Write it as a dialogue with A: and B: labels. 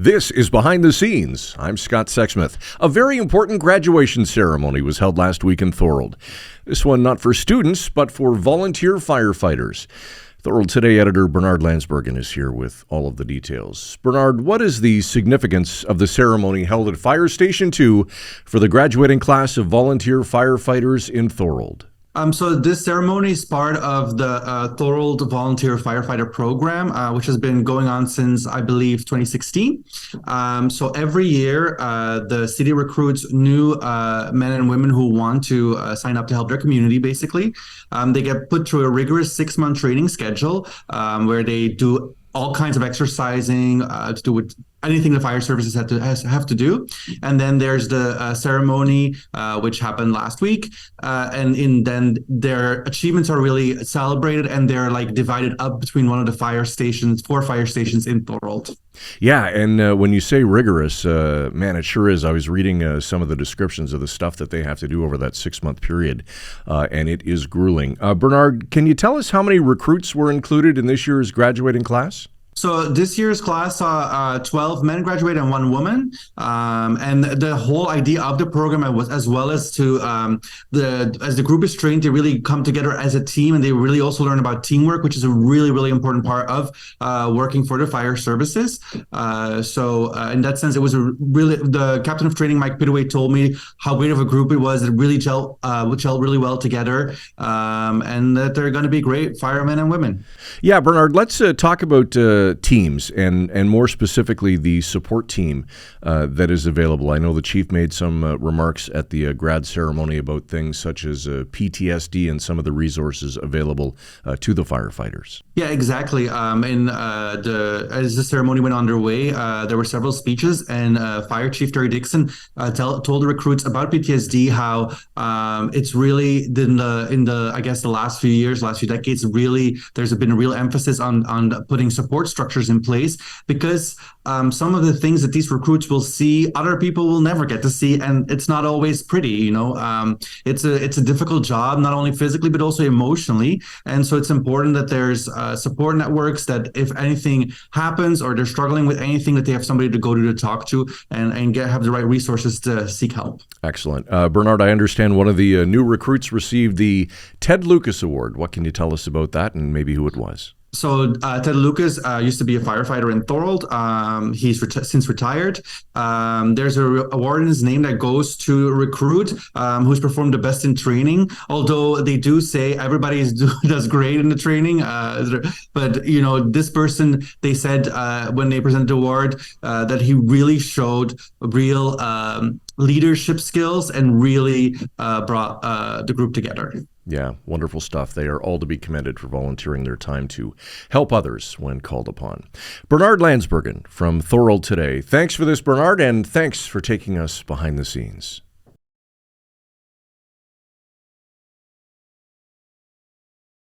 A: This is Behind the Scenes. I'm Scott Sexsmith. A very important graduation ceremony was held last week in Thorold. This one not for students, but for volunteer firefighters. Thorold Today editor Bernard Landsbergen is here with all of the details. Bernard, what is the significance of the ceremony held at Fire Station 2 for the graduating class of volunteer firefighters in Thorold?
B: So this ceremony is part of the Thorold Volunteer Firefighter Program, which has been going on since, I believe, 2016. So every year, the city recruits new men and women who want to sign up to help their community, basically. They get put through a rigorous 6-month training schedule where they do all kinds of exercising to do with anything the fire services have to do. And then there's the ceremony, which happened last week. Then their achievements are really celebrated, and they're like divided up between one of the 4 fire stations in Thorold.
A: Yeah, and when you say rigorous, man, it sure is. I was reading some of the descriptions of the stuff that they have to do over that 6-month period, and it is grueling. Bernard, can you tell us how many recruits were included in this year's graduating class?
B: So this year's class saw 12 men graduate and 1 woman, and the whole idea of the program was, as well as to as the group is trained, they really come together as a team, and they really also learn about teamwork, which is a really, really important part of working for the fire services. So in that sense, it was the captain of training, Mike Pitaway, told me how great of a group it was. It really gelled really well together, and that they're going to be great firemen and women.
A: Yeah, Bernard, let's talk about teams and more specifically the support team that is available. I know the chief made some remarks at the grad ceremony about things such as PTSD and some of the resources available to the firefighters.
B: Yeah, exactly. As the ceremony went underway, there were several speeches, and Fire Chief Terry Dixon told the recruits about PTSD, how it's really in the last few years, last few decades, really there's been a real emphasis on putting support structures in place, because some of the things that these recruits will see, other people will never get to see, and it's not always pretty. It's a difficult job, not only physically but also emotionally, and so it's important that there's support networks, that if anything happens or they're struggling with anything, that they have somebody to go to talk to and have the right resources to seek help.
A: Excellent. Bernard, I understand one of the new recruits received the Ted Lucas Award. What can you tell us about that and maybe who it was?
B: So Ted Lucas used to be a firefighter in Thorold. He's since retired. There's an award in his name that goes to a recruit who's performed the best in training. Although they do say everybody does great in the training, but this person, they said when they presented the award that he really showed real leadership skills and really brought the group together.
A: Yeah, wonderful stuff. They are all to be commended for volunteering their time to help others when called upon. Bernard Landsbergen from Thorold Today. Thanks for this, Bernard, and thanks for taking us behind the scenes.